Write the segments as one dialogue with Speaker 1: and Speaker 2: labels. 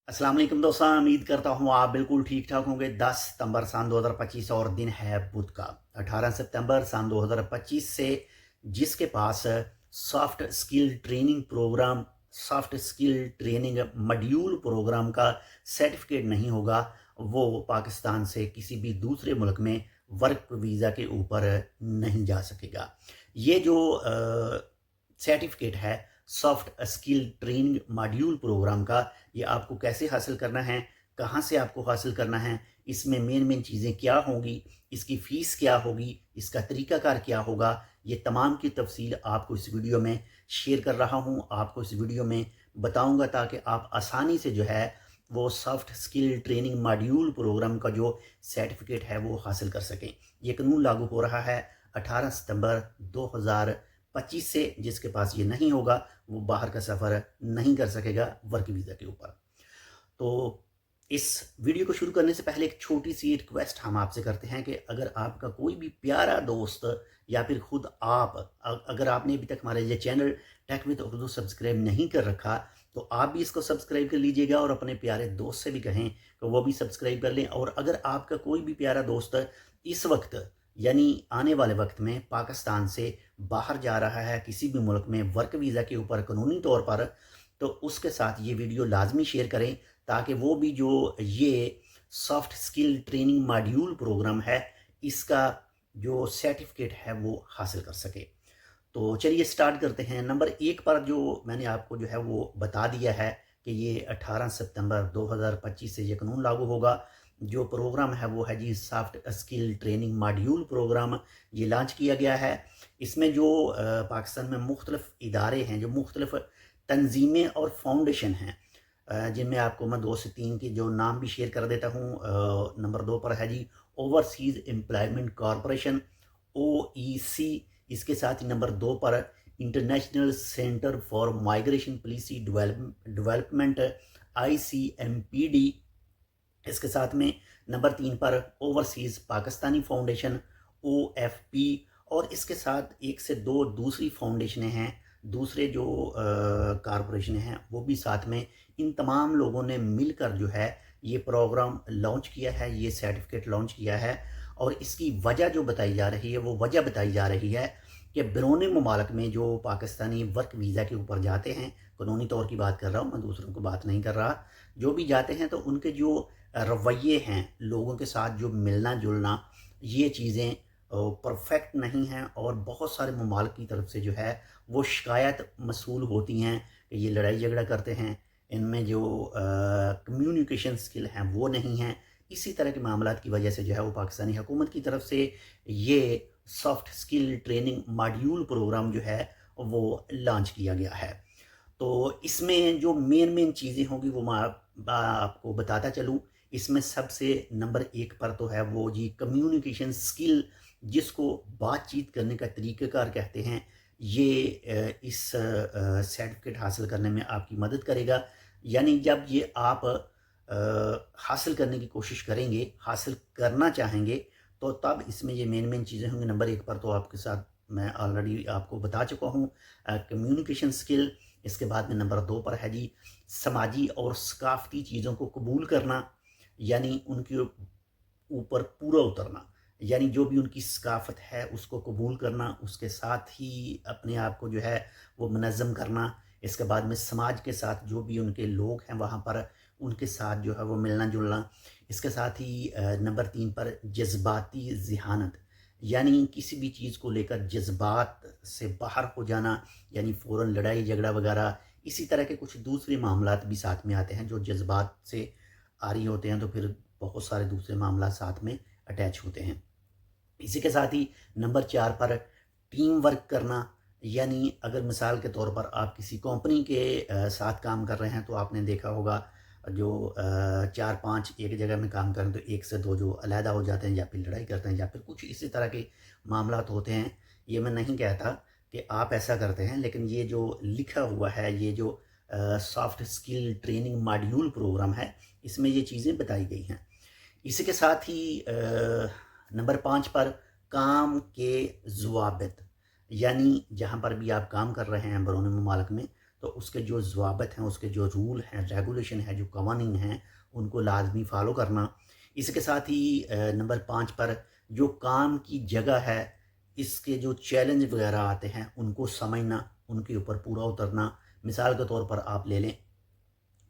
Speaker 1: अस्सलाम वालेकुम दोस्तों, उम्मीद करता हूँ आप बिल्कुल ठीक ठाक होंगे। 10 सितंबर सन 2025 और दिन है बुध का। 18 सितंबर सन 2025 से जिसके पास soft skill training programme, soft skill training module programme का सर्टिफिकेट नहीं होगा, वो पाकिस्तान से किसी भी दूसरे मुल्क में वर्क वीज़ा के ऊपर नहीं जा सकेगा। ये जो सर्टिफिकेट है soft skill training module programme का, ये आपको कैसे हासिल करना है, कहाँ से आपको हासिल करना है, इसमें मेन चीज़ें क्या होंगी, इसकी फ़ीस क्या होगी, इसका तरीक़ाकार क्या होगा, ये तमाम की तफसील आपको इस वीडियो में शेयर कर रहा हूँ, आपको इस वीडियो में बताऊँगा ताकि आप आसानी से जो है वो soft skill training module programme का जो सर्टिफिकेट है वो हासिल कर सकें। ये कानून लागू हो रहा है 18 सितंबर 2025 से। जिसके पास ये नहीं होगा वो बाहर का सफ़र नहीं कर सकेगा वर्क वीज़ा के ऊपर। तो इस वीडियो को शुरू करने से पहले एक छोटी सी रिक्वेस्ट हम आपसे करते हैं कि अगर आपका कोई भी प्यारा दोस्त या फिर खुद आप अगर आपने अभी तक हमारा ये channel tech with Urdu subscribe नहीं कर रखा तो आप भी इसको सब्सक्राइब कर लीजिएगा और अपने प्यारे दोस्त से भी कहें कि वो भी सब्सक्राइब कर लें। और अगर आपका कोई भी प्यारा दोस्त इस वक्त यानी आने वाले वक्त में पाकिस्तान से बाहर जा रहा है किसी भी मुल्क में वर्क वीज़ा के ऊपर कानूनी तौर पर, तो उसके साथ ये वीडियो लाजमी शेयर करें ताकि वो भी जो ये soft skill training module programme है इसका जो सर्टिफिकेट है वो हासिल कर सके। तो चलिए स्टार्ट करते हैं। नंबर एक पर जो मैंने आपको जो है वो बता दिया है कि ये 18 सितंबर 2025 से ये कानून लागू होगा। जो प्रोग्राम है वो है जी soft skill training module programme, ये लॉन्च किया गया है। इसमें जो पाकिस्तान में मुख्तलिफ इदारे हैं, जो मुख्तलिफ तंजीमें और फाउंडेशन हैं, जिनमें आपको मैं 2 से 3 के जो नाम भी शेयर कर देता हूँ। नंबर 2 पर है जी ओवरसीज़ एम्प्लॉयमेंट कॉरपोरेशन, OEC। इसके साथ ही नंबर 2 पर international centre for migration policy development, ICMPD। इसके साथ में नंबर 3 पर ओवरसीज़ पाकिस्तानी फाउंडेशन, OFP। और इसके साथ 1 से 2 दूसरी फाउंडेशनें हैं, दूसरे जो कॉरपोरेशन हैं वो भी साथ में। इन तमाम लोगों ने मिलकर जो है ये प्रोग्राम लॉन्च किया है, ये सर्टिफिकेट लॉन्च किया है। और इसकी वजह जो बताई जा रही है वो वजह बताई जा रही है कि बैरून मुमालिक में जो पाकिस्तानी वर्क वीज़ा के ऊपर जाते हैं, कानूनी तौर की बात कर रहा हूँ मैं, दूसरों को बात नहीं कर रहा, जो भी जाते हैं तो उनके जो रवैये हैं, लोगों के साथ जो मिलना जुलना, ये चीज़ें परफेक्ट नहीं हैं। और बहुत सारे ममालिक की तरफ से जो है वो शिकायत मसूल होती हैं कि ये लड़ाई झगड़ा करते हैं, इनमें जो कम्युनिकेशन स्किल हैं वो नहीं हैं। इसी तरह के मामलात की वजह से जो है वो पाकिस्तानी हुकूमत की तरफ से ये soft skill training module programme जो है वो लॉन्च किया गया है। तो इसमें जो मेन चीज़ें होंगी वो मैं आपको बताता चलूँ। इसमें सबसे नंबर 1 पर तो है वो जी कम्युनिकेशन स्किल, जिसको बातचीत करने का तरीक़ाकार कहते हैं। ये इस सर्टिफिकेट हासिल करने में आपकी मदद करेगा। यानी जब ये आप हासिल करने की कोशिश करेंगे, हासिल करना चाहेंगे, तो तब इसमें ये मेन चीज़ें होंगी। नंबर 1 पर तो आपके साथ मैं ऑलरेडी आपको बता चुका हूँ, कम्युनिकेशन स्किल। इसके बाद में नंबर 2 पर है जी समाजी और सकाफ़ती चीज़ों को कबूल करना, यानी उनके ऊपर पूरा उतरना, यानी जो भी उनकी सकाफ़त है उसको कबूल करना, उसके साथ ही अपने आप को जो है वो मुनज़्ज़म करना। इसके बाद में समाज के साथ जो भी उनके लोग हैं वहाँ पर उनके साथ जो है वो मिलना जुलना। इसके साथ ही नंबर 3 पर जज्बाती ज़िहानत, यानी किसी भी चीज़ को लेकर जज्बात से बाहर हो जाना, यानी फ़ौरन लड़ाई झगड़ा वगैरह। इसी तरह के कुछ दूसरे मामलात भी साथ में आते हैं जो जज्बात से आरी होते हैं, तो फिर बहुत सारे दूसरे मामला साथ में अटैच होते हैं। इसी के साथ ही नंबर 4 पर टीम वर्क करना, यानी अगर मिसाल के तौर पर आप किसी कंपनी के साथ काम कर रहे हैं तो आपने देखा होगा जो 4-5 एक जगह में काम करें तो 1 से 2 जो अलहदा हो जाते हैं या फिर लड़ाई करते हैं या फिर कुछ इसी तरह के मामलात होते हैं। ये मैं नहीं कहता कि आप ऐसा करते हैं, लेकिन ये जो लिखा हुआ है, ये जो soft skill training module programme है, इसमें ये चीज़ें बताई गई हैं। इसी के साथ ही नंबर 5 पर काम के ज़वाबित, यानी जहाँ पर भी आप काम कर रहे हैं बैरून मुमालिक में, تو اس کے جو ضوابط ہیں، اس کے جو رول ہیں، ریگولیشن ہے، جو قوانین ہیں، ان کو لازمی فالو کرنا۔ اس کے ساتھ ہی نمبر 5 پر جو کام کی جگہ ہے، اس کے جو چیلنج وغیرہ آتے ہیں ان کو سمجھنا، ان کے اوپر پورا اترنا۔ مثال کے طور پر آپ لے لیں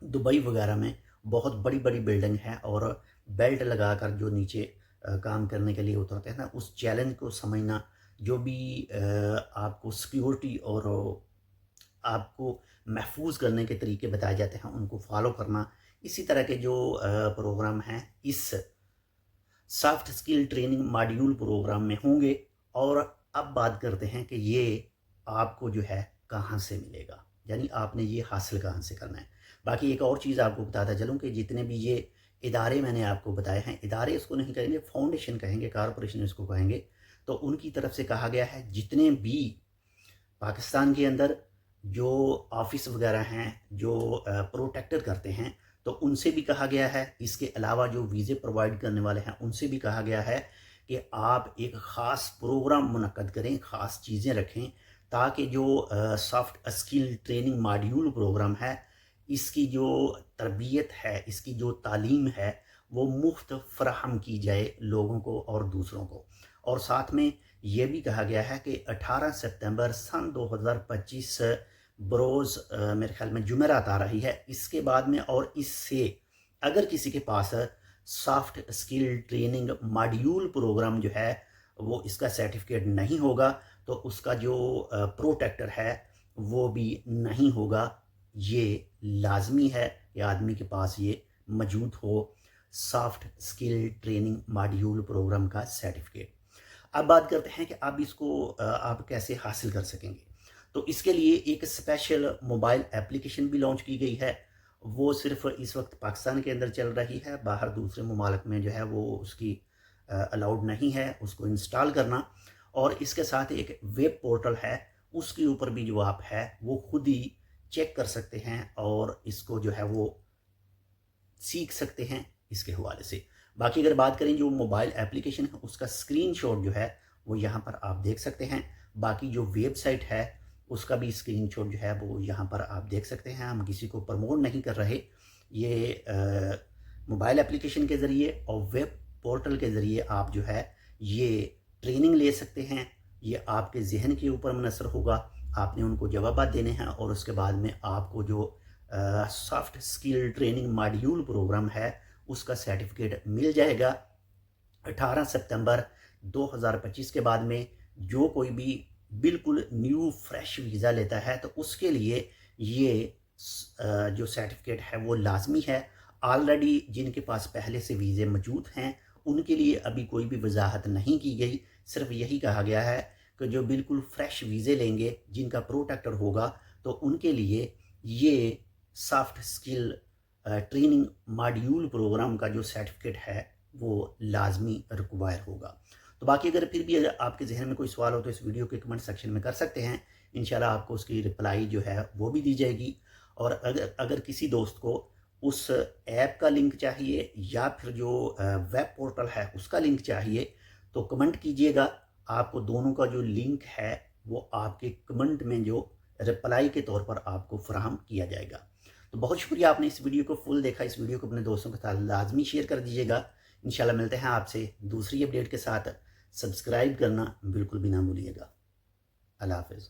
Speaker 1: دبئی وغیرہ میں بہت بڑی بڑی بلڈنگ ہیں، اور بیلٹ لگا کر جو نیچے کام کرنے کے لیے اترتے ہیں نا، اس چیلنج کو سمجھنا، جو بھی آپ کو سیکیورٹی اور آپ کو محفوظ کرنے کے طریقے بتائے جاتے ہیں ان کو فالو کرنا۔ اسی طرح کے جو پروگرام ہیں اس soft skill training module programme میں ہوں گے۔ اور اب بات کرتے ہیں کہ یہ آپ کو جو ہے کہاں سے ملے گا، یعنی آپ نے یہ حاصل کہاں سے کرنا ہے۔ باقی ایک اور چیز آپ کو بتاتا چلوں کہ جتنے بھی یہ ادارے میں نے آپ کو بتائے ہیں، ادارے اس کو نہیں کہیں گے، فاؤنڈیشن کہیں گے، کارپوریشن اس کو کہیں گے، تو ان کی طرف سے کہا گیا ہے جتنے بھی پاکستان کے اندر جو آفس وغیرہ ہیں جو پروٹیکٹر کرتے ہیں، تو ان سے بھی کہا گیا ہے، اس کے علاوہ جو ویزے پرووائڈ کرنے والے ہیں ان سے بھی کہا گیا ہے کہ آپ ایک خاص پروگرام منعقد کریں، خاص چیزیں رکھیں، تاکہ جو soft skill training module programme ہے، اس کی جو تربیت ہے، اس کی جو تعلیم ہے، وہ مفت فراہم کی جائے لوگوں کو اور دوسروں کو۔ اور ساتھ میں یہ بھی کہا گیا ہے کہ 18 سپتمبر سن 2025 بروز میرے خیال میں جمعرات آ رہی ہے، اس کے بعد میں اور اس سے اگر کسی کے پاس soft skill training module programme جو ہے وہ اس کا سرٹیفکیٹ نہیں ہوگا، تو اس کا جو پروٹیکٹر ہے وہ بھی نہیں ہوگا۔ یہ لازمی ہے کہ آدمی کے پاس یہ موجود ہو، soft skill training module programme کا سرٹیفکیٹ۔ اب بات کرتے ہیں کہ اب اس کو آپ کیسے حاصل کر سکیں گے۔ تو اس کے لیے ایک اسپیشل موبائل اپلیکیشن بھی لانچ کی گئی ہے، وہ صرف اس وقت پاکستان کے اندر چل رہی ہے، باہر دوسرے ممالک میں جو ہے وہ اس کی الاؤڈ نہیں ہے اس کو انسٹال کرنا۔ اور اس کے ساتھ ایک ویب پورٹل ہے، اس کے اوپر بھی جو آپ ہے وہ خود ہی چیک کر سکتے ہیں اور اس کو جو ہے وہ سیکھ سکتے ہیں اس کے حوالے سے۔ باقی اگر بات کریں جو موبائل اپلیکیشن ہے اس کا اسکرین شاٹ جو ہے وہ یہاں پر آپ دیکھ سکتے ہیں۔ باقی جو ویب سائٹ ہے اس کا بھی اسکرین شاٹ جو ہے وہ یہاں پر آپ دیکھ سکتے ہیں۔ ہم کسی کو پروموٹ نہیں کر رہے، یہ موبائل اپلیکیشن کے ذریعے اور ویب پورٹل کے ذریعے آپ جو ہے یہ ٹریننگ لے سکتے ہیں۔ یہ آپ کے ذہن کے اوپر منحصر ہوگا، آپ نے ان کو جوابات دینے ہیں، اور اس کے بعد میں آپ کو جو soft skill training module programme ہے اس کا سرٹیفکیٹ مل جائے گا۔ 18 سپتمبر 2025 کے بعد میں جو کوئی بھی بالکل نیو فریش ویزا لیتا ہے تو اس کے لیے یہ جو سرٹیفکیٹ ہے وہ لازمی ہے۔ آلریڈی جن کے پاس پہلے سے ویزے موجود ہیں ان کے لیے ابھی کوئی بھی وضاحت نہیں کی گئی، صرف یہی کہا گیا ہے کہ جو بالکل فریش ویزے لیں گے، جن کا پروٹیکٹر ہوگا، تو ان کے لیے یہ soft skill training module programme کا جو سرٹیفکیٹ ہے وہ لازمی ریکوائر ہوگا۔ تو باقی اگر پھر بھی آپ کے ذہن میں کوئی سوال ہو تو اس ویڈیو کے کمنٹ سیکشن میں کر سکتے ہیں، انشاءاللہ آپ کو اس کی رپلائی جو ہے وہ بھی دی جائے گی۔ اور اگر کسی دوست کو اس ایپ کا لنک چاہیے یا پھر جو ویب پورٹل ہے اس کا لنک چاہیے تو کمنٹ کیجئے گا، آپ کو دونوں کا جو لنک ہے وہ آپ کے کمنٹ میں جو رپلائی کے طور پر آپ کو فراہم کیا جائے گا۔ تو بہت شکریہ، آپ نے اس ویڈیو کو فل دیکھا، اس ویڈیو کو اپنے دوستوں کے ساتھ لازمی شیئر کر دیجیے گا۔ انشاءاللہ ملتے ہیں آپ سے دوسری اپڈیٹ کے ساتھ، سبسکرائب کرنا بالکل بھی نہ بھولیے گا۔ اللہ حافظ۔